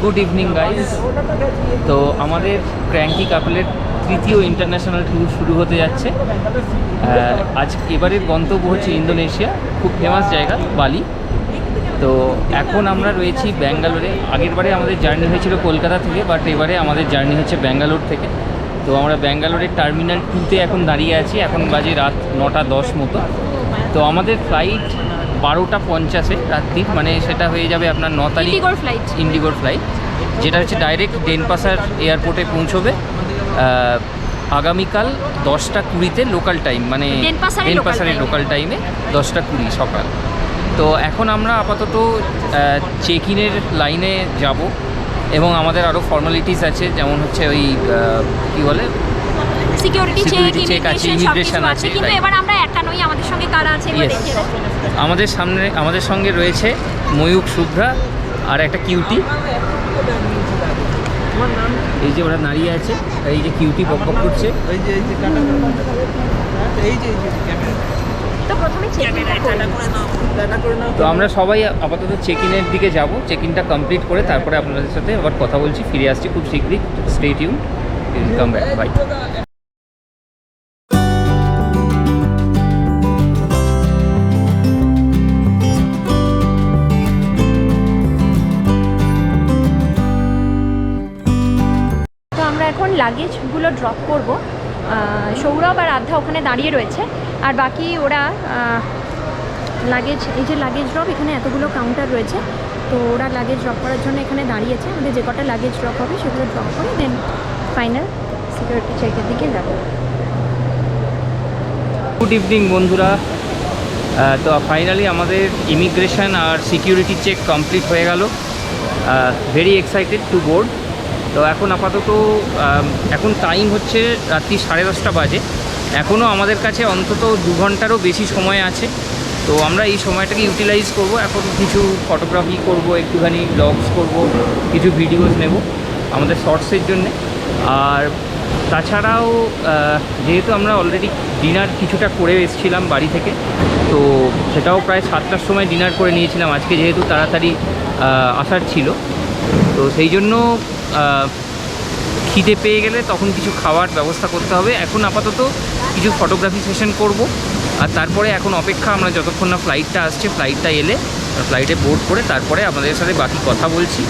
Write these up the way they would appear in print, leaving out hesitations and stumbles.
Good evening guys. তো আমাদের cranky কাপলের তৃতীয় ইন্টারন্যাশনাল ট্যুর শুরু হতে যাচ্ছে। আজ এবারের গন্তব্য হচ্ছে ইন্দোনেশিয়া, খুব ফেমাস জায়গা বালি। তো এখন আমরা রয়েছি ব্যাঙ্গালোরে। আগেরবারে আমাদের জার্নি হয়েছিল কলকাতা থেকে, বাট এবারে আমাদের জার্নি হচ্ছে ব্যাঙ্গালোর থেকে। তো আমরা ব্যাঙ্গালোরের টার্মিনাল 2-তে এখন দাঁড়িয়ে আছি। এখন বাজে রাত 9:10 মতো। তো আমাদের ফ্লাইট 12:50 রাত্রির, মানে সেটা হয়ে যাবে আপনার 9 তারিখ ইন্ডিগোর ফ্লাইট, যেটা হচ্ছে ডাইরেক্ট ডেনপাসার এয়ারপোর্টে পৌঁছবে আগামীকাল 10:20-তে লোকাল টাইম, মানে ডেনপাসারের লোকাল টাইমে 10:20 সকাল। তো এখন আমরা আপাতত চেক ইনের লাইনে যাব এবং আমাদের আরও ফর্মালিটিস আছে, যেমন হচ্ছে ওই কী বলে সিকিউরিটি চেক আছে, ইমিগ্রেশন আছে। কিন্তু এবার আমরা একা নই, আমাদের সঙ্গে কারা আছে এবার দেখিয়ে দাও। আমাদের সঙ্গে রয়েছে ময়ূক, শুভ্রা আর একটা কিউটি। এই যে ওরা দাঁড়িয়ে আছে, এই যে কিউটি বক বক করছে। তো আমরা সবাই আপাতত চেক ইনের দিকে যাব। চেক ইনটা কমপ্লিট করে তারপরে আপনাদের সাথে আবার কথা বলছি, ফিরে আসছি খুব শীঘ্রই। Stay tuned, come back, bye. এখন লাগেজগুলো ড্রপ করব। সৌরভ আর আধ্যা ওখানে দাঁড়িয়ে রয়েছে, আর বাকি ওরা লাগেজ, এই যে লাগেজ ড্রপ, এখানে এতগুলো কাউন্টার রয়েছে, তো ওরা লাগেজ ড্রপ করার জন্য এখানে দাঁড়িয়েছে। আমাদের যে কটা লাগেজ ড্রপ হবে সেগুলো ড্রপ করে দেন ফাইনাল সিকিউরিটি চেকের দিকে যাব। গুড ইভিনিং বন্ধুরা। তো ফাইনালি আমাদের ইমিগ্রেশন আর সিকিউরিটি চেক কমপ্লিট হয়ে গেল। Very excited to board. তো এখন আপাতত এখন টাইম হচ্ছে রাত্রি 10:30 বাজে। এখনও আমাদের কাছে অন্তত 2 ঘন্টারও বেশি সময় আছে। তো আমরা এই সময়টাকে ইউটিলাইজ করব। এখন কিছু ফটোগ্রাফি করব, একটুখানি ব্লগস করব, কিছু ভিডিওস নেব আমাদের শর্টসের জন্যে। আর তাছাড়াও যেহেতু আমরা অলরেডি ডিনার কিছুটা করে এসেছিলাম বাড়ি থেকে, তো সেটাও প্রায় 7টার সময় ডিনার করে নিয়েছিলাম আজকে, যেহেতু তাড়াতাড়ি আসার ছিল। তো সেই জন্য খিদে পেয়ে গেলে তখন কিছু খাওয়ার ব্যবস্থা করতে হবে। এখন আপাতত কিছু ফটোগ্রাফি সেশন করব, আর তারপরে এখন অপেক্ষা আমরা যতক্ষণ না ফ্লাইটটা আসছে। ফ্লাইটটা এলে ফ্লাইটে বোর্ড করে তারপরে আপনাদের সাথে বাকি কথা বলছি।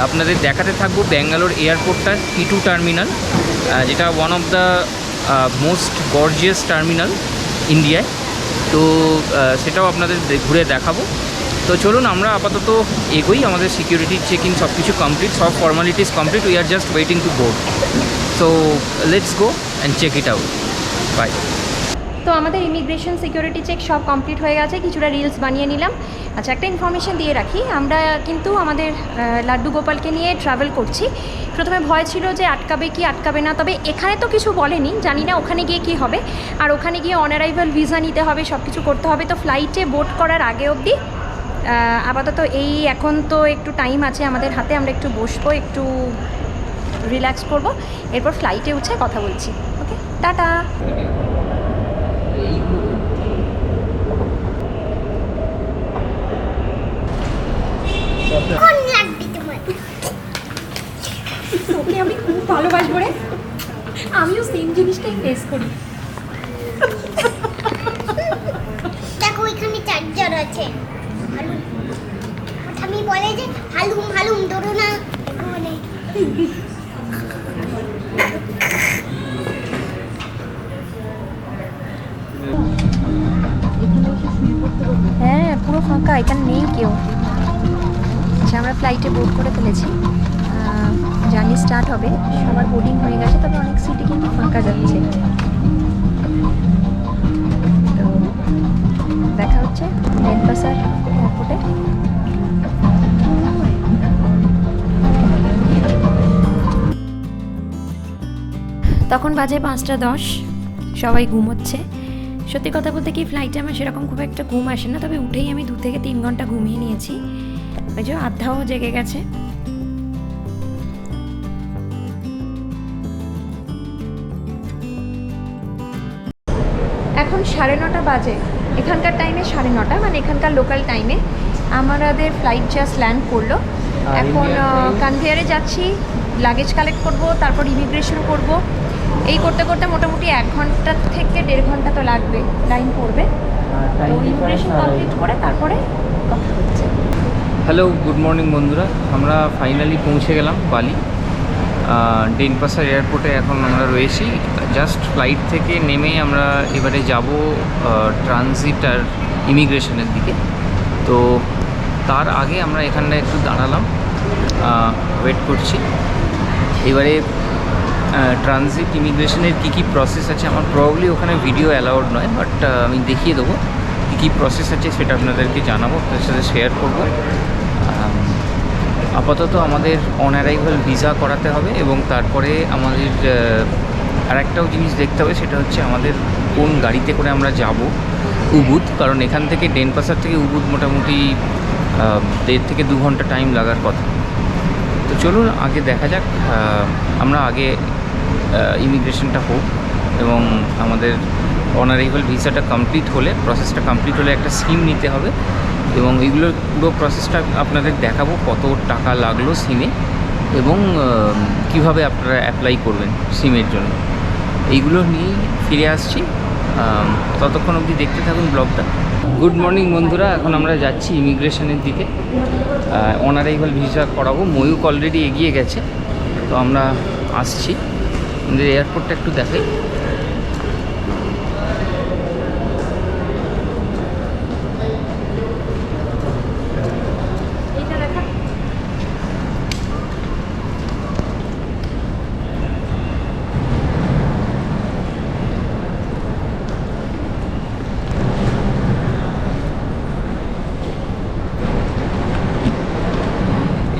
আপনাদের দেখাতে থাকবো ব্যাঙ্গালোর এয়ারপোর্টটা, T2 টার্মিনাল, যেটা one of the most gorgeous terminal ইন্ডিয়ায়। তো সেটাও আপনাদের ঘুরে দেখাবো। তো চলুন আমরা আপাতত এগোই। আমাদের সিকিউরিটি চেক ইন সব কিছু কমপ্লিট, সব formalities complete. We are just waiting to board. So let's go and check it out. Bye. তো আমাদের ইমিগ্রেশন সিকিউরিটি চেক সব কমপ্লিট হয়ে গেছে। কিছুটা রিলস বানিয়ে নিলাম। আচ্ছা, একটা ইনফরমেশন দিয়ে রাখি, আমরা কিন্তু আমাদের লাড্ডু গোপালকে নিয়ে ট্রাভেল করছি। প্রথমে ভয় ছিল যে আটকাবে কি আটকাবে না, তবে এখানে তো কিছু বলেনি, জানি না ওখানে গিয়ে কী হবে। আর ওখানে গিয়ে অন অ্যারাইভাল ভিসা নিতে হবে, সব কিছু করতে হবে। তো ফ্লাইটে বোর্ড করার আগে অবধি আপাতত এই, এখন তো একটু টাইম আছে আমাদের হাতে, আমরা একটু বসবো, একটু রিল্যাক্স করব, এরপর ফ্লাইটে উঠে কথা বলছি। ওকে, টাটা। ওকে আমি খুব ভালোবাসবো রে, আমিও সেম জিনিসটাই ফেস করি। দেখো এখানে চার্জার আছে। আমি বলে যে হালুম হালুম ধরো না, হ্যাঁ পুরো ফাঁকা, এখানে নেই কেউ। আচ্ছা, আমরা ফ্লাইটে বোর্ড করে ফেলেছি, জার্নি স্টার্ট হবে। সবার বোর্ডিং হয়ে গেছে, তবে অনেক সিটই কিন্তু ফাঁকা যাচ্ছে। তো দেখা হচ্ছে ডেনপাসার এয়ারপোর্টে। তখন বাজে 5:10, সবাই ঘুমোচ্ছে। সত্যি কথা বলতে কি, ফ্লাইটে আমার সেরকম খুব একটা ঘুম আসে না, তবে উঠেই আমি 2 থেকে 3 ঘন্টা ঘুমিয়ে নিয়েছি। ওই যে আধ্যাও জেগে গেছে। এখন 9:30 বাজে, এখানকার টাইমে 9:30, মানে এখানকার লোকাল টাইমে। আমাদের ফ্লাইট জাস্ট ল্যান্ড করলো। এখন কনভেয়ারে যাচ্ছি, লাগেজ কালেক্ট করব, তারপর ইমিগ্রেশন করব। এই করতে করতে মোটামুটি 1 ঘন্টা থেকে 1.5 ঘন্টা তো লাগবে, টাইম পড়বে। তো ইমিগ্রেশন কমপ্লিট করে তারপরে কথা হচ্ছে। হ্যালো, গুড মর্নিং বন্ধুরা। আমরা ফাইনালি পৌঁছে গেলাম বালি। ডেনপাসার এয়ারপোর্টে এখন আমরা রয়েছি। জাস্ট ফ্লাইট থেকে নেমে আমরা এবারে যাব ট্রানজিট আর ইমিগ্রেশনের দিকে। তো তার আগে আমরা এখানটায় একটু দাঁড়ালাম, ওয়েট করছি। এবারে ট্রানজিট ইমিগ্রেশনের কী কী প্রসেস আছে, আমার প্রবাবলি ওখানে ভিডিও অ্যালাউড নয়, বাট আমি দেখিয়ে দেবো কী কী প্রসেস আছে, সেটা আপনাদেরকে জানাবো, আপনাদের সাথে শেয়ার করবো। আপাতত আমাদের অন অ্যারাইভাল ভিসা করাতে হবে এবং তারপরে আমাদের আরেকটাও জিনিস দেখতে হবে, সেটা হচ্ছে আমাদের কোন গাড়িতে করে আমরা যাব উবুদ। কারণ এখান থেকে ডেনপাসার থেকে উবুদ মোটামুটি 1.5 থেকে 2 ঘন্টা টাইম লাগার কথা। তো চলুন আগে দেখা যাক। আমরা আগে ইমিগ্রেশনটা হোক এবং আমাদের অন অ্যারাইভাল ভিসাটা কমপ্লিট হলে, প্রসেসটা কমপ্লিট হলে একটা সিম নিতে হবে এবং এইগুলোর পুরো প্রসেসটা আপনাদের দেখাবো, কত টাকা লাগলো সিমে এবং কিভাবে আপনারা অ্যাপ্লাই করবেন সিমের জন্য। এইগুলো নিয়েই ফিরে আসছি, ততক্ষণ অবধি দেখতে থাকুন ব্লগটা। গুড মর্নিং বন্ধুরা, এখন আমরা যাচ্ছি ইমিগ্রেশনের দিকে। অন অ্যারাইভাল ভিসা করাবো। ময়ূক অলরেডি এগিয়ে গেছে, তো আমরা আসছি। আমাদের এয়ারপোর্টটা একটু দেখাই।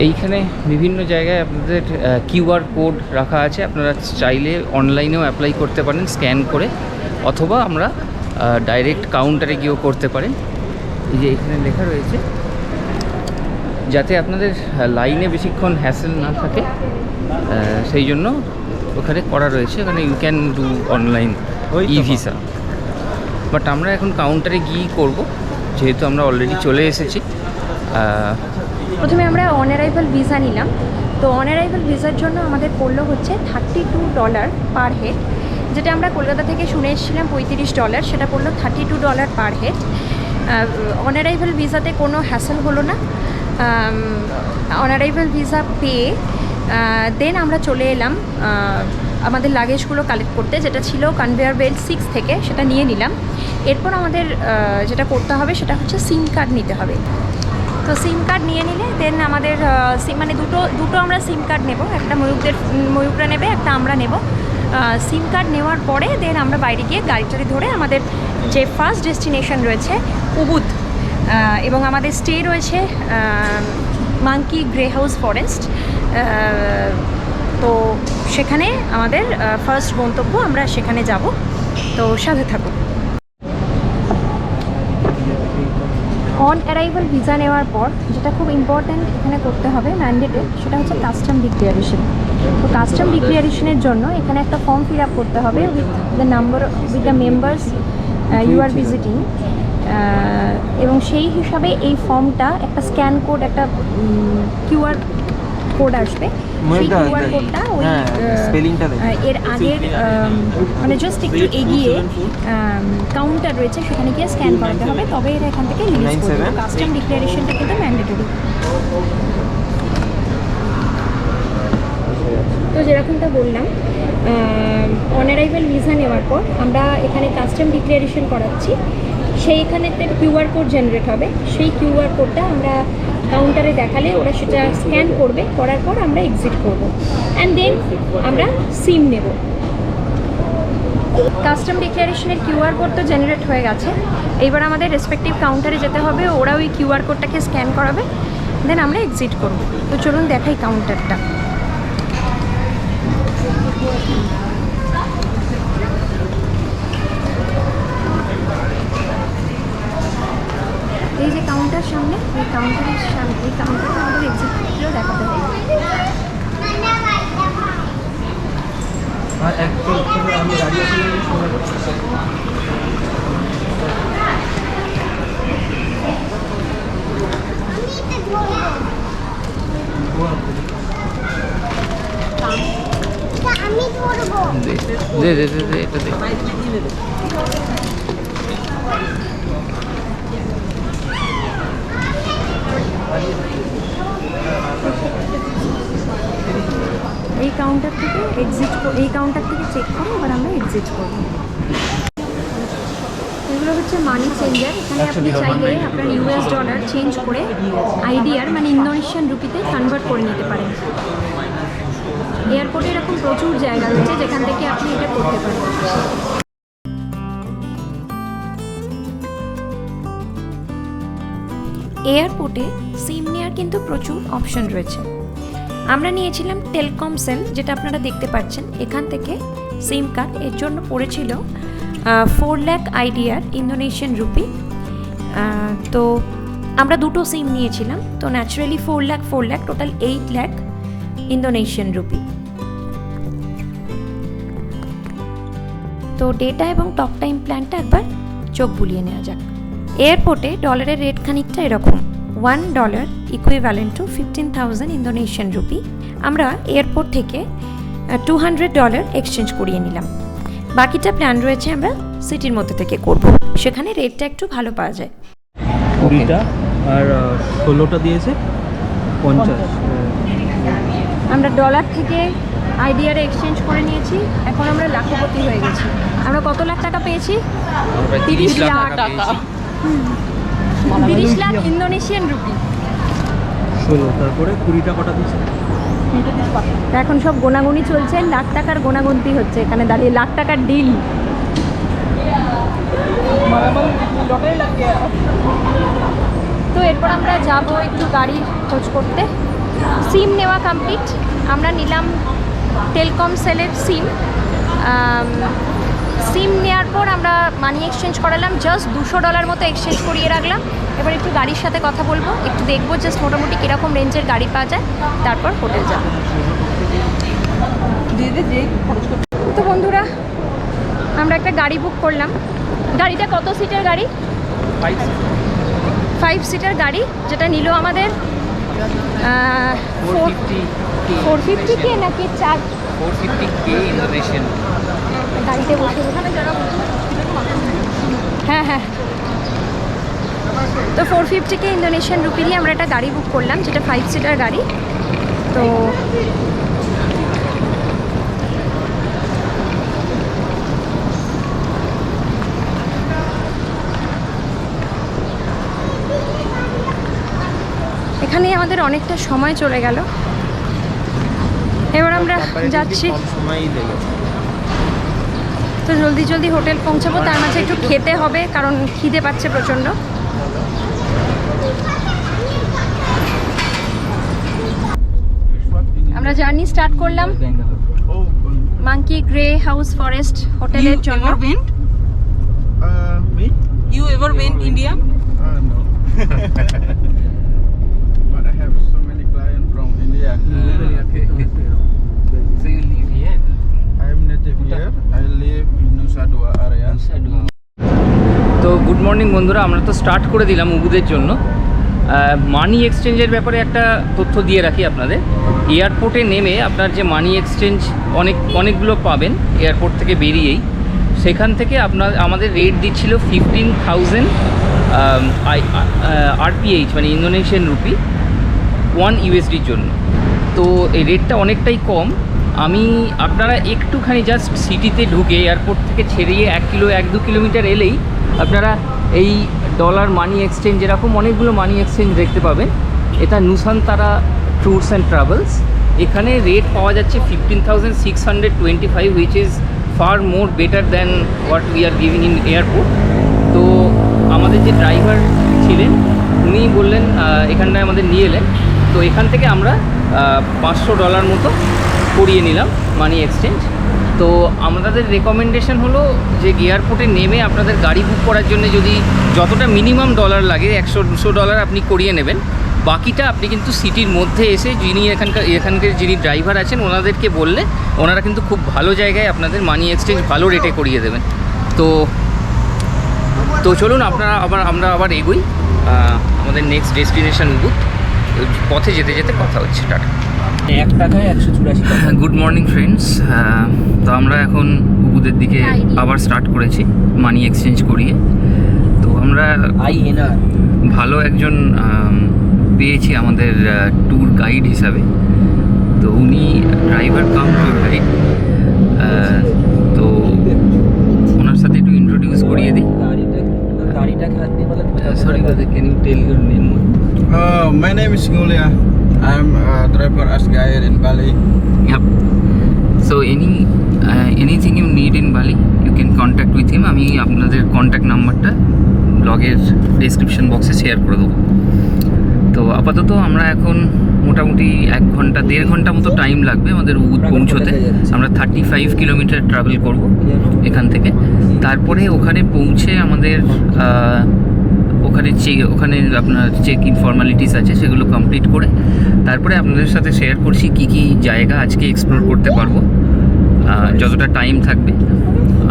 এইখানে বিভিন্ন জায়গায় আপনাদের কিউআর কোড রাখা আছে, আপনারা চাইলে অনলাইনেও অ্যাপ্লাই করতে পারেন স্ক্যান করে, অথবা আমরা ডাইরেক্ট কাউন্টারে গিয়েও করতে পারেন। এই যে এখানে লেখা রয়েছে, যাতে আপনাদের লাইনে বেশিক্ষণ হ্যাসেল না থাকে, সেই জন্য ওখানে করা রয়েছে। ওখানে you can do online e visa, but আমরা এখন কাউন্টারে গিয়েই করব, যেহেতু আমরা অলরেডি চলে এসেছি। প্রথমে আমরা অন অ্যারাইভাল ভিসা নিলাম। তো অন অ্যারাইভাল ভিসার জন্য আমাদের পড়লো হচ্ছে $32 পার হেড, যেটা আমরা কলকাতা থেকে শুনে এসেছিলাম $35, সেটা পড়লো $32 পার হেড। অন অ্যারাইভাল ভিসাতে কোনো হ্যাসেল হলো না। অন অ্যারাইভাল ভিসা পেয়ে দেন আমরা চলে এলাম আমাদের লাগেজগুলো কালেক্ট করতে, যেটা ছিল কনভেয়ার বেল্ট 6 থেকে, সেটা নিয়ে নিলাম। এরপর আমাদের যেটা করতে হবে সেটা হচ্ছে সিম কার্ড নিতে হবে। তো সিম কার্ড নিয়ে নিলে দেন আমাদের মানে দুটো আমরা সিম কার্ড নেব, একটা ময়ূকরা নেবে, একটা আমরা নেব। সিম কার্ড নেওয়ার পরে দেন আমরা বাইরে গিয়ে গাড়িটারি ধরে আমাদের যে ফার্স্ট ডেস্টিনেশন রয়েছে উবুদ, এবং আমাদের স্টে রয়েছে মাঙ্কি গ্রে হাউস ফরেস্ট। তো সেখানে আমাদের ফার্স্ট গন্তব্য, আমরা সেখানে যাব। তো সাথে থাকুন। অন অ্যারাইভাল ভিসা নেওয়ার পর যেটা খুব ইম্পর্ট্যান্ট এখানে করতে হবে, ম্যান্ডেটেড, সেটা হচ্ছে কাস্টম ডিক্লারেশন। তো কাস্টম ডিক্লারেশনের জন্য এখানে একটা ফর্ম ফিল আপ করতে হবে with the members you are visiting, এবং সেই হিসাবে এই ফর্মটা একটা স্ক্যান কোড, একটা কিউআর কোড আসবে। সেই কিউআর কোডটা ওই এর আগের মানে জাস্ট একটু এগিয়ে কাউন্টার রয়েছে, সেখানে গিয়ে স্ক্যান করাতে হবে, তবে এরা এখান থেকে রিলিজ করবে। কাস্টম ডিক্লারেশনটা কিন্তু ম্যান্ডেটরি। তো যেরকমটা বললাম, অন অ্যারাইভাল ভিসা নেওয়ার পর আমরা এখানে কাস্টম ডিক্লারেশন করাচ্ছি, সেইখানেতে কিউআর কোড জেনারেট হবে। সেই কিউআর কোডটা আমরা কাউন্টারে দেখালে ওরা সেটা স্ক্যান করবে, করার পর আমরা এক্সিট করব, অ্যান্ড দেন আমরা সিম নেব। কাস্টম ডিক্লারেশনের কিউআর কোড তো জেনারেট হয়ে গেছে, এইবার আমাদের রেসপেক্টিভ কাউন্টারে যেতে হবে, ওরা ওই কিউআর কোডটাকে স্ক্যান করাবে, দেন আমরা এক্সিট করব। তো চলুন দেখাই কাউন্টারটা। এই যে কাউন্টার সামনে, এই কাউন্টারের সামনে, এই কাউন্টারে আমাদের এক্সিটগুলো দেখাতে হবে। আমি গাড়ি দে দে দে দে এটা দে। এই কাউন্টার থেকে এই কাউন্টার থেকে চেক করে এবার আমরা এক্সিট করব। এগুলো হচ্ছে মানি চেঞ্জার। এখানে আপনি চাইলে আপনার ইউএস ডলার চেঞ্জ করে আইডিআর মানে ইন্দোনেশিয়ান রুপিতে কনভার্ট করে নিতে পারেন। এয়ারপোর্টে এরকম প্রচুর জায়গা রয়েছে যেখান থেকে আপনি এটা করতে পারেন। এয়ারপোর্টে সিম নেওয়ার কিন্তু প্রচুর অপশন রয়েছে। আমরা নিয়েছিলাম টেলকম সেল, যেটা আপনারা দেখতে পাচ্ছেন এখান থেকে সিম কার্ড। এর জন্য পড়েছিল 4 লাখ আইডিআর ইন্দোনেশিয়ান রুপি। তো আমরা দুটো সিম নিয়েছিলাম, তো naturally 4 lakh total 8 lakh Indonesian rupee. তো ডেটা এবং টক টাইম প্ল্যানটা একবার চোখ বুলিয়ে নেওয়া যাক। এয়ারপোর্টে ডলারের রেট খানিকটা এরকম, $1 ইকুইভ্যালেন্ট টু 15,000 ইন্দোনেশিয়ান রুপি। আমরা এয়ারপোর্ট থেকে $200 এক্সচেঞ্জ করিয়ে নিলাম। বাকিটা প্ল্যান রয়েছে আমরা সিটির মধ্যে থেকে করব, সেখানে রেটটা একটু ভালো পাওয়া যায়। 20টা আর 16টা দিয়েছে 50। আমরা ডলার থেকে আইডিআর এক্সচেঞ্জ করে নিয়েছি, এখন আমরা লাখপতি হয়ে গেছি। আমরা কত লাখ টাকা পেয়েছি? আমরা 30 লাখ টাকা পেয়েছি। 30 লাখ ইন্দোনেশিয়ান রুপি। 16 তারপরে 20টা কটা দিচ্ছে? এখন সব গোনাগুনি চলছে, লাখ টাকার গোনাগুনতি হচ্ছে এখানে দাঁড়িয়ে, লাখ টাকার ডিল। তো এরপর আমরা যাব একটু গাড়ি খোঁজ করতে। সিম নেওয়া কমপ্লিট। আমরা নিলাম টেলকম সেলের সিম। সিম নেওয়ার পর আমরা মানি এক্সচেঞ্জ করালাম, জাস্ট $200 মতো এক্সচেঞ্জ করিয়ে রাখলাম। এবার একটু গাড়ির সাথে কথা বলবো, একটু দেখবো জাস্ট মোটামুটি কীরকম রেঞ্জের গাড়ি পাওয়া যায়, তারপর হোটেল যাবো। তো বন্ধুরা, আমরা একটা গাড়ি বুক করলাম। গাড়িটা কত সিটের গাড়ি? 5 সিটের গাড়ি, যেটা নিল আমাদের 450K নাকি 450K ইন্দোনেশিয়ান। গাড়িতে বসে হ্যাঁ। তো 450K ইন্দোনেশিয়ান রুপি দিয়ে আমরা একটা গাড়ি বুক করলাম, যেটা 5 সিটার গাড়ি। তো এখানে আমাদের অনেকটা সময় চলে গেল। এবার আমরা যাচ্ছি, সময়ই লেগেছে। তো জলদি হোটেল পৌঁছাবো। তার মাঝে একটু খেতে হবে, কারণ খিদে পাচ্ছে প্রচণ্ড। আমরা জার্নি স্টার্ট করলাম মাঙ্কি গ্রে হাউস ফরেস্ট হোটেলের জন্য। Me? You ever went India? No. But I have so many clients from India. Okay. So you live here? I am native here. I live in Nusa Dua area. তো good morning বন্ধুরা, আমরা তো start করে দিলাম উবুদের জন্য। মানি এক্সচেঞ্জের ব্যাপারে একটা তথ্য দিয়ে রাখি আপনাদের। এয়ারপোর্টে নেমে আপনার যে মানি এক্সচেঞ্জ অনেকগুলো পাবেন এয়ারপোর্ট থেকে বেরিয়েই। সেখান থেকে আমাদের রেট দিচ্ছিল 15,000 RPH মানে ইন্দোনেশিয়ান রুপি 1 USDর জন্য। তো এই রেটটা অনেকটাই কম। আপনারা একটুখানি জাস্ট সিটিতে ঢুকে এয়ারপোর্ট থেকে ছেড়িয়ে 1-2 কিলোমিটার এলেই আপনারা এই ডলার মানি এক্সচেঞ্জ, এরকম অনেকগুলো মানি এক্সচেঞ্জ দেখতে পাবেন। এটা নুসান্তারা ট্যুরস অ্যান্ড ট্রাভেলস। এখানে রেট পাওয়া যাচ্ছে 15,625, which is far more better than what we are giving in airport. তো আমাদের যে ড্রাইভার ছিলেন উনি বললেন, এখানটায় আমাদের নিয়ে এলেন। তো এখান থেকে আমরা $500 মতো করিয়ে নিলাম মানি এক্সচেঞ্জ। তো আমাদের রেকমেন্ডেশন হলো যে এয়ারপোর্টে নেমে আপনাদের গাড়ি বুক করার জন্য যদি যতটা মিনিমাম ডলার লাগে $100-200 আপনি করিয়ে নেবেন। বাকিটা আপনি কিন্তু সিটির মধ্যে এসে এখানকার যিনি ড্রাইভার আছেন ওনাদেরকে বললে ওনারা কিন্তু খুব ভালো জায়গায় আপনাদের মানি এক্সচেঞ্জ ভালো রেটে করিয়ে দেবেন। তো চলুন আমরা আবার এগোই আমাদের নেক্সট ডেস্টিনেশন উবুদ। পথে যেতে যেতে কথা হচ্ছে। টাটা। Good morning friends. তো আমরা এখন উবুদের দিকে আবার স্টার্ট করেছি মানি এক্সচেঞ্জ করিয়ে। তো আমরা ভালো একজন পেয়েছি আমাদের ট্যুর গাইড হিসাবে। তো উনি ড্রাইভার কাম ট্যুর গাইড। তো ওনার সাথে একটু ইন্ট্রোডিউস করিয়ে দিই। Sorry brother, can you tell your name? My name is Ngulia. I'm a driver as guide in Bali. Yep. So anything you need in Bali, you can contact with him. আমি আপনাদের contact নাম্বারটা ব্লগের description বক্সে share করে দেবো। তো আপাতত আমরা এখন মোটামুটি 1-1.5 ঘন্টা মতো টাইম লাগবে আমাদের উবুদ পৌঁছতে। আমরা 35 কিলোমিটার ট্রাভেল করব এখান থেকে। তারপরে ওখানে পৌঁছে আমাদের ওখানে আপনার চেক ইন ফর্মালিটিস আছে, সেগুলো কমপ্লিট করে তারপরে আপনাদের সাথে শেয়ার করছি কি কি জায়গা আজকে এক্সপ্লোর করতে পারবো যতটা টাইম থাকবে।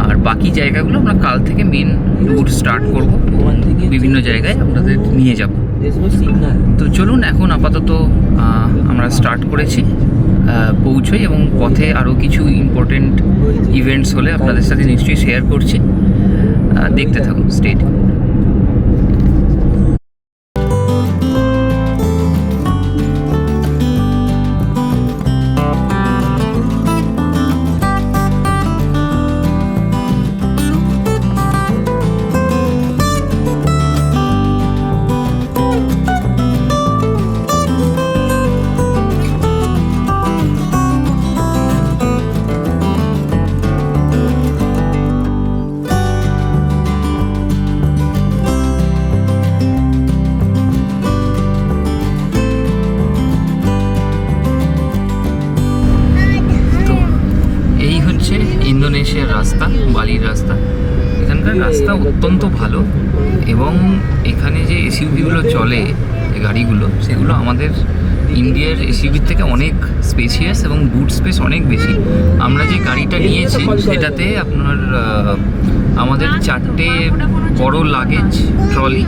আর বাকি জায়গাগুলো আমরা কাল থেকে মেন ট্যুর স্টার্ট করব, বিভিন্ন জায়গায় আপনাদের নিয়ে যাব। তো চলুন, এখন আপাতত আমরা স্টার্ট করেছি, পৌঁছোই এবং পথে আরও কিছু ইম্পর্টেন্ট ইভেন্টস হলে আপনাদের সাথে নিশ্চয়ই শেয়ার করছি। দেখতে থাকুন, স্টেট। ইন্দোনেশিয়ার রাস্তা, বালির রাস্তা। এখানকার রাস্তা অত্যন্ত ভালো এবং এখানে যে এসইউভিগুলো চলে, যে গাড়িগুলো, সেগুলো আমাদের ইন্ডিয়ার এসইউভির থেকে অনেক স্পেসিয়াস এবং বুট স্পেস অনেক বেশি। আমরা যে গাড়িটা নিয়েছি সেটাতে আপনার আমাদের 4টে বড় লাগেজ ট্রলি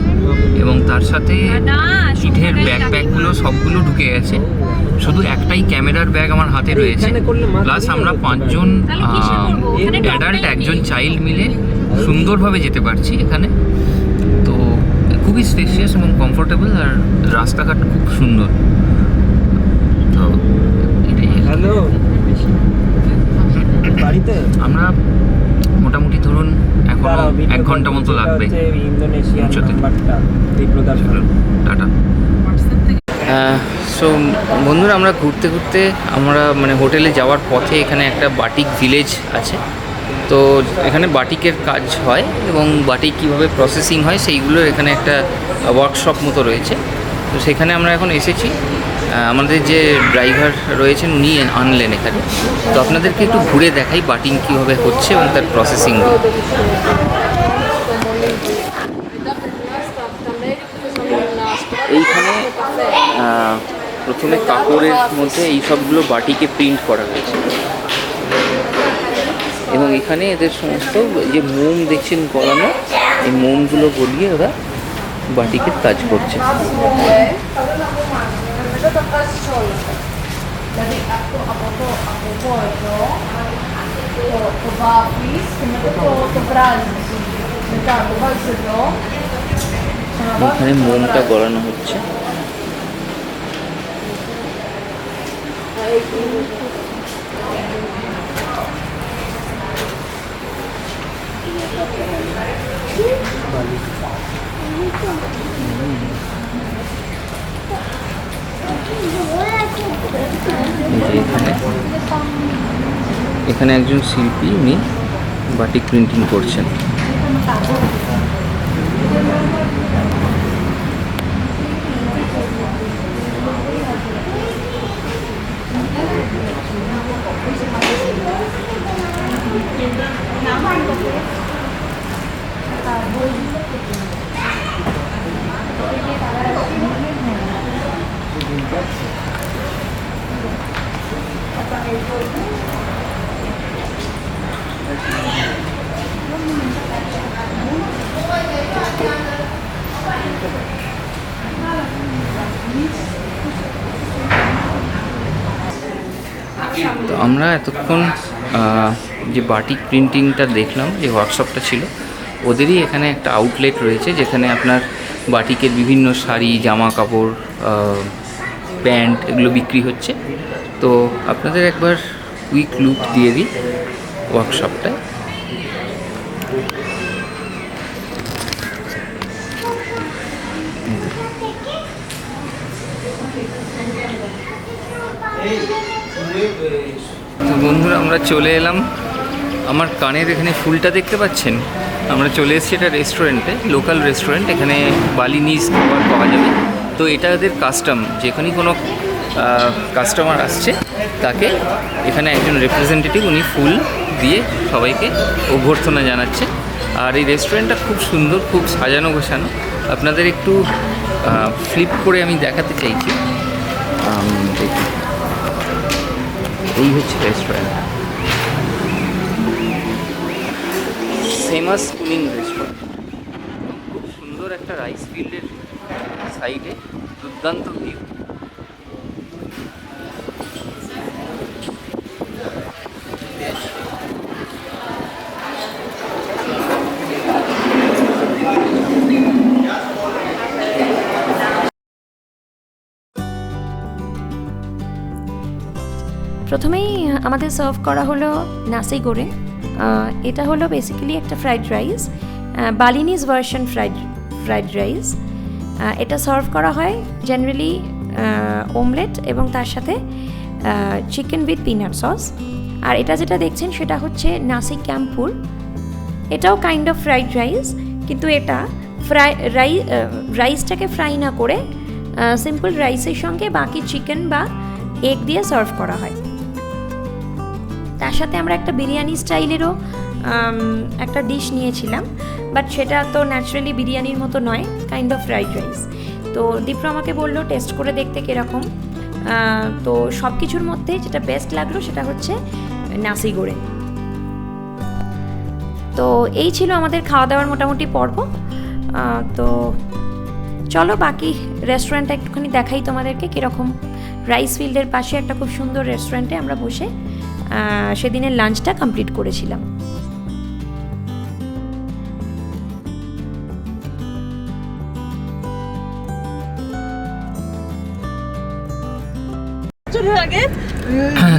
এবং তার সাথে পিঠের ব্যাকপ্যাকগুলো সবগুলো ঢুকে গেছে। শুধু একটাই ক্যামেরার ব্যাগ আমার হাতে রয়েছে। প্লাস আমরা 5 জন অ্যাডাল্ট, 1 জন চাইল্ড মিলে সুন্দরভাবে যেতে পারছি এখানে। তো খুবই স্পেশিয়াস এবং কমফোর্টেবল, আর রাস্তাঘাট খুব সুন্দর। তো এটাই। হ্যালো, বাড়িতে আমরা মোটামুটি ধরুন এখন 1 ঘন্টা মতো লাগবে পৌঁছতে। টাটা। সো বন্ধুরা, আমরা ঘুরতে ঘুরতে আমরা হোটেলে যাওয়ার পথে এখানে একটা বাটিক ভিলেজ আছে। তো এখানে বাটিকের কাজ হয় এবং বাটিক কীভাবে প্রসেসিং হয় সেইগুলোর এখানে একটা ওয়ার্কশপ মতো রয়েছে। তো সেখানে আমরা এখন এসেছি। আমাদের যে ড্রাইভার রয়েছেন উনি আনলেন এখানে। তো আপনাদেরকে একটু ঘুরে দেখাই বাটিং কীভাবে হচ্ছে এবং তার প্রসেসিংগুলো। এইখানে প্রথমে কাপড়ের মধ্যে এই সবগুলো বাটিকে প্রিন্ট করা হয়েছে এবং এখানে এদের সমস্ত যে মোম দেখছেন গলানো, এই মোমগুলো গলিয়ে ওরা বাটিকের কাজ করছে। এখানে মোমটা গলানো হচ্ছে। এখানে একজন শিল্পী, উনি বাটিক প্রিন্টিং করছেন। তো আমরা এতক্ষণ যে বাটিক প্রিন্টিংটা দেখলাম, যে ওয়ার্কশপটা ছিল, ওদেরই এখানে একটা আউটলেট রয়েছে যেখানে আপনার বাটিকের বিভিন্ন শাড়ি, জামা কাপড়, প্যান্ট এগুলো বিক্রি হচ্ছে। তো আপনাদের একবার কুইক লুক দিয়ে দিই ওয়ার্কশপটায়। তো বন্ধুরা, আমরা চলে এলাম, আমার কানের এখানে ফুলটা দেখতে পাচ্ছেন, আমরা চলে এসেছি এটা রেস্টুরেন্টে, লোকাল রেস্টুরেন্ট, এখানে বালিনিজ খাবার পাওয়া যাবে। তো এটা এদের কাস্টম, যেখানেই কোনো কাস্টমার আসছে তাকে এখানে একজন রিপ্রেজেন্টেটিভ উনি ফুল দিয়ে সবাইকে অভ্যর্থনা জানাচ্ছে। আর এই রেস্টুরেন্টটা খুব সুন্দর, খুব সাজানো গোছানো। আপনাদের একটু ফ্লিপ করে আমি দেখাতে চাইছি। দেখুন, এই হচ্ছে রেস্টুরেন্ট, ফেমাস কুলিং রেস্টুরেন্ট। খুব সুন্দর একটা রাইস ফিল্ডের সাইডে দুর্দান্ত ভিউ। প্রথমেই আমাদের সার্ভ করা হলো নাসি গোরে। এটা হলো বেসিক্যালি একটা fried rice, Balinese version fried rice. এটা সার্ভ করা হয় জেনারেলি ওমলেট এবং তার সাথে চিকেন উইথ পিনাট সস। আর এটা যেটা দেখছেন সেটা হচ্ছে নাসি ক্যাম্পুর। এটাও কাইন্ড অফ ফ্রাইড রাইস, কিন্তু এটা রাইসটাকে ফ্রাই না করে সিম্পল রাইসের সঙ্গে বাকি চিকেন বা এগ দিয়ে সার্ভ করা হয়। তার সাথে আমরা একটা বিরিয়ানি স্টাইলেরও একটা ডিশ নিয়েছিলাম, বাট সেটা তো ন্যাচারালি বিরিয়ানির মতো নয়, কাইন্ড অফ ফ্রাইড রাইস। তো দীপ্র আমাকে বললো টেস্ট করে দেখতে কীরকম। তো সব কিছুর মধ্যে যেটা বেস্ট লাগলো সেটা হচ্ছে নাসি গোরে। তো এই ছিল আমাদের খাওয়া দাওয়ার মোটামুটি পর্ব। তো চলো বাকি রেস্টুরেন্টটা একটুখানি দেখাই তোমাদেরকে কীরকম। রাইস ফিল্ডের পাশে একটা খুব সুন্দর রেস্টুরেন্টে আমরা বসে সেদিনের লাঞ্চটা কমপ্লিট করেছিলাম।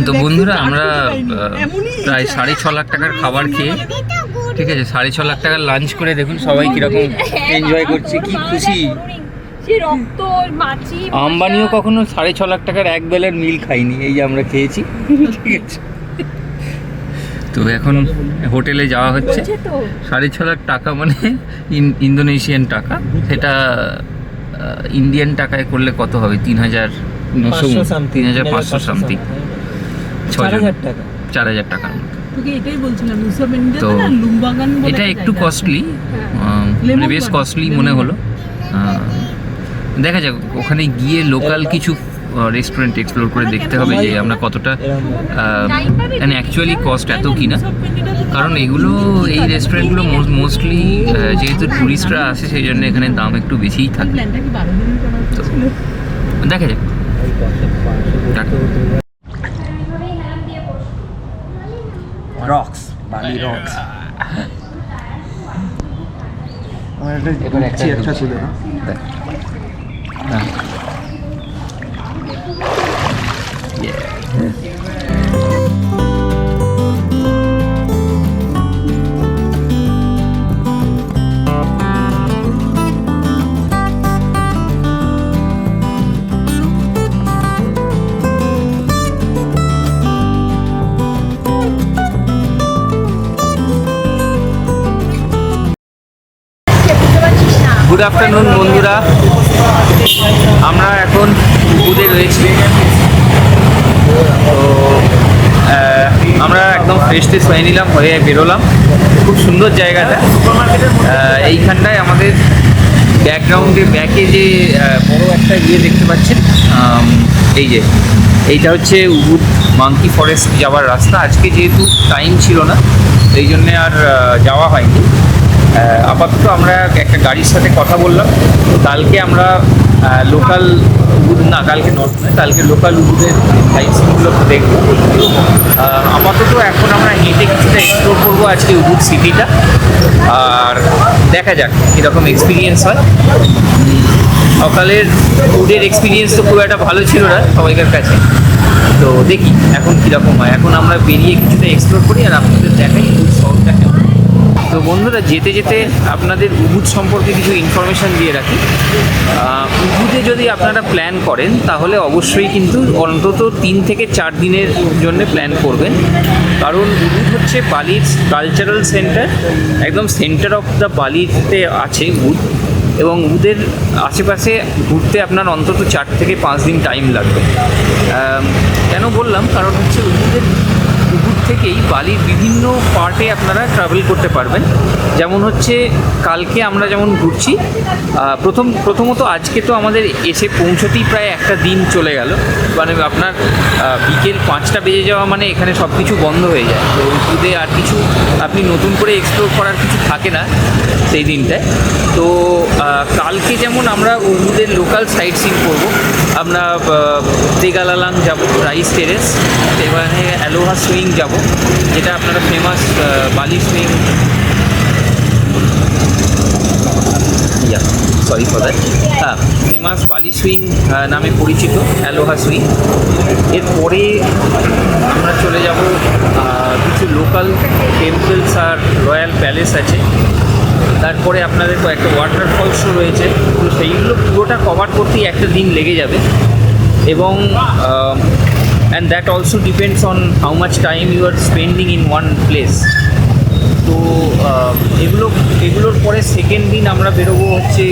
তো বন্ধুরা, আমরা প্রায় 6.5 লাখ টাকার খাবার খেয়ে, ঠিক আছে, 6.5 লাখ টাকার লাঞ্চ করে দেখুন সবাই কীরকম এনজয় করছে, কি খুশি। আম্বানিও কখনো 6.5 লাখ টাকার এক বেলার মিল খাইনি, এই যে আমরা খেয়েছি, ঠিক আছে। তো এখন হোটেলে যাওয়া হচ্ছে। 6.5 লাখ টাকা মানে ইন্দোনেশিয়ান টাকা, সেটা ইন্ডিয়ান টাকায় করলে কত হবে? 3,500 সামথিং, 4,000 টাকার মতো। তো এটা একটু কস্টলি, মানে বেশ কস্টলি মনে হলো। দেখা যাক, ওখানে গিয়ে লোকাল কিছু রেস্টুরেন্ট এক্সপ্লোর করে দেখতে হবে যে আমরা কতটা মানে অ্যাকচুয়ালি কস্ট এত কিনা। কারণ এগুলো, এই রেস্টুরেন্টগুলো মোস্টলি যেহেতু ট্যুরিস্টরা আসে সেই জন্য এখানে দাম একটু বেশিই থাকে। তো দেখা যাক। রক্স, বালি রক্স। আমার একটা ছিল না। গুড আফটারনুন বন্ধুরা, আমরা এখন উবুদে রয়েছি। তো আমরা একদম ফ্রেশ ট্রেশ হয়ে নিলাম, হয়ে বেরোলাম। খুব সুন্দর জায়গাটা। এইখানটায় আমাদের ব্যাকগ্রাউন্ডে ব্যাকে যে বড় একটা ইয়ে দেখতে পাচ্ছেন, এই যে এইটা হচ্ছে উবুদ মাঙ্কি ফরেস্ট যাওয়ার রাস্তা। আজকে যেহেতু টাইম ছিল না, সেই জন্যে আর যাওয়া হয়নি। আপাতত আমরা একটা গাড়ির সাথে কথা বললাম, কালকে আমরা লোকাল উবুদ না, কালকে নর্থ নয়, কালকে লোকাল উবুদের সাইট সিনগুলো দেখবো। আপাতত এখন আমরা হেঁটে কিছুটা এক্সপ্লোর করবো আজকে উবুদ সিটিটা, আর দেখা যাক কীরকম এক্সপিরিয়েন্স হয়। সকালের ফুডের এক্সপিরিয়েন্স তো খুব একটা ভালো ছিল না সবাইকার কাছে, তো দেখি এখন কীরকম হয়। এখন আমরা বেরিয়ে কিছুটা এক্সপ্লোর করি আর আপনাদের দেখাই উবুদ শহরটা কেমন। তো বন্ধুরা, যেতে যেতে আপনাদের উবুদ সম্পর্কে কিছু ইনফরমেশান দিয়ে রাখি। উবুদে যদি আপনারা প্ল্যান করেন তাহলে অবশ্যই কিন্তু অন্তত 3 থেকে 4 দিনের জন্য প্ল্যান করবেন, কারণ উবুদ হচ্ছে বালির কালচারাল সেন্টার, একদম সেন্টার অফ দ্য বালিতে আছে উবুদ, এবং উবুদের আশেপাশে ঘুরতে আপনার অন্তত 4 থেকে 5 দিন টাইম লাগবে। কেন বললাম, কারণ হচ্ছে উবুদ থেকেই বালির বিভিন্ন পার্টে আপনারা ট্রাভেল করতে পারবেন। যেমন হচ্ছে কালকে আমরা যেমন ঘুরছি, প্রথমত আজকে তো আমাদের এসে পৌঁছতেই প্রায় একটা দিন চলে গেল, মানে আপনার বিকেল 5টা বেজে যাওয়া মানে এখানে সব কিছু বন্ধ হয়ে যায়। তো উবুদে আর কিছু আপনি নতুন করে এক্সপ্লোর করার কিছু থাকে না সেই দিনটায়। তো কালকে যেমন আমরা উবুদের লোকাল সাইট সিন করবো। আমরা তেগালালাং যাব, রাইস টেরেস, এবারে অ্যালোহা সুইং যাব, যেটা আপনারা ফেমাস বালি সুইং, সরি ফর দ্যাট, হ্যাঁ, ফেমাস বালি সুইং নামে পরিচিত অ্যালোহা সুইং। এরপরে আমরা চলে যাব কিছু লোকাল টেম্পলস আর রয়্যাল প্যালেস আছে, তারপরে আপনাদের কয়েকটা ওয়াটারফলসও রয়েছে, তো সেইগুলো পুরোটা কভার করতেই একটা দিন লেগে যাবে। এবং and that also depends on how much time you are spending in one place. তো এগুলোর পরে সেকেন্ড দিন আমরা বেরোবো হচ্ছে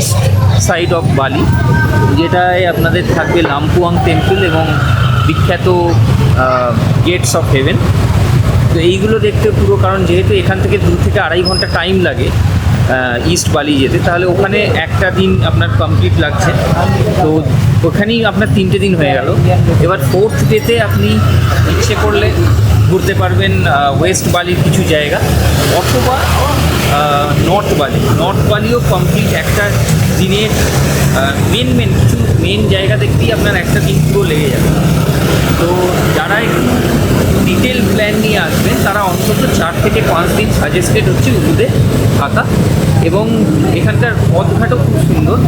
ইস্ট সাইড অফ বালি, যেটায় আপনাদের থাকবে লাম্পুয়াং টেম্পল এবং বিখ্যাত গেটস অফ হেভেন। তো এইগুলো দেখতে পুরো, কারণ যেহেতু এখান থেকে 2 থেকে 2.5 ঘন্টা টাইম লাগে ইস্ট বালি যেতে, তাহলে ওখানে একটা দিন আপনার কমপ্লিট লাগছে, তো ওখানেই আপনার 3টে দিন হয়ে গেল। এবার 4th ডেতে আপনি ইচ্ছে করলে ঘুরতে পারবেন ওয়েস্ট বালির কিছু জায়গা, অথবা নর্থ বালিও কমপ্লিট একটা দিনের কিছু মেন জায়গা দেখতেই আপনার একটা দিন পুরো লেগে যাবে। তো যারা একটু ডিটেল প্ল্যান নিয়ে আসবেন তারা অন্তত 4 থেকে 5 দিন সাজেস্টেড হচ্ছে উবুদে থাকা, এবং এখানকার পথঘাটও খুব সুন্দর,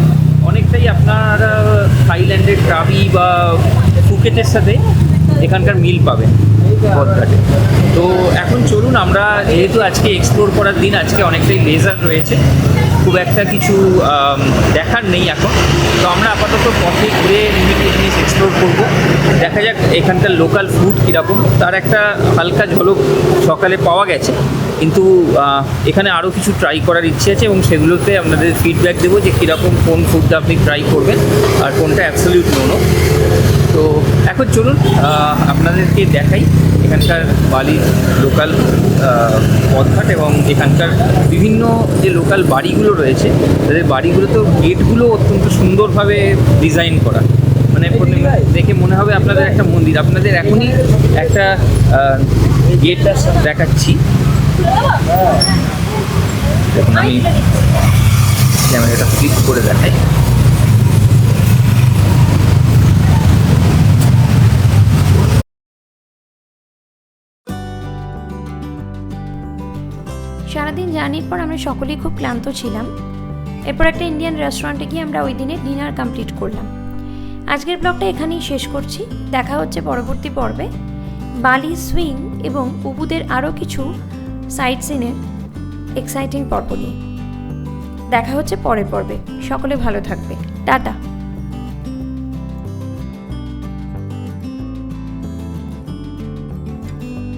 অনেকটাই আপনার থাইল্যান্ডের ট্রাবি বা ফুকেটের সাথে এখানকার মিল পাবেন পথঘাটে। তো এখন চলুন, আমরা যেহেতু আজকে এক্সপ্লোর করার দিন, আজকে অনেকটাই লেজার রয়েছে, খুব একটা কিছু দেখার নেই এখন, তো আমরা আপাতত পথে ঘুরে বিভিন্ন জিনিস এক্সপ্লোর করবো। দেখা যাক এখানকার লোকাল ফুড কীরকম, তার একটা হালকা ঝলক সকালে পাওয়া গেছে, কিন্তু এখানে আরও কিছু ট্রাই করার ইচ্ছে আছে, এবং সেগুলোতে আপনাদের ফিডব্যাক দেবো যে কীরকম কোন ফুডটা আপনি ট্রাই করবেন আর কোনটা অ্যাবসলিউট নো। তো এখন চলুন আপনাদেরকে দেখাই এখানকার বালির লোকাল পথঘাট এবং এখানকার বিভিন্ন যে লোকাল বাড়িগুলো রয়েছে, তাদের বাড়িগুলোতেও গেটগুলো অত্যন্ত সুন্দরভাবে ডিজাইন করা, মানে দেখে মনে হবে আপনাদের একটা মন্দির। আপনাদের এখনই একটা গেট দেখাচ্ছি, দেখুন আমি ক্যামেরাটা ফ্লিপ করে দেখাই। সারাদিন জার্নির পর আমরা সকলেই খুব ক্লান্ত ছিলাম। এরপর একটা ইন্ডিয়ান রেস্টুরেন্টে গিয়ে আমরা ওই দিনে ডিনার কমপ্লিট করলাম। আজকের ব্লগটা এখানেই শেষ করছি, দেখা হচ্ছে পরবর্তী পর্বে বালি সুইং এবং উবুদের আরও কিছু সাইট সিনের এক্সাইটিং পর্ব নিয়ে। দেখা হচ্ছে পরের পর্বে, সকলে ভালো থাকবে, টাটা।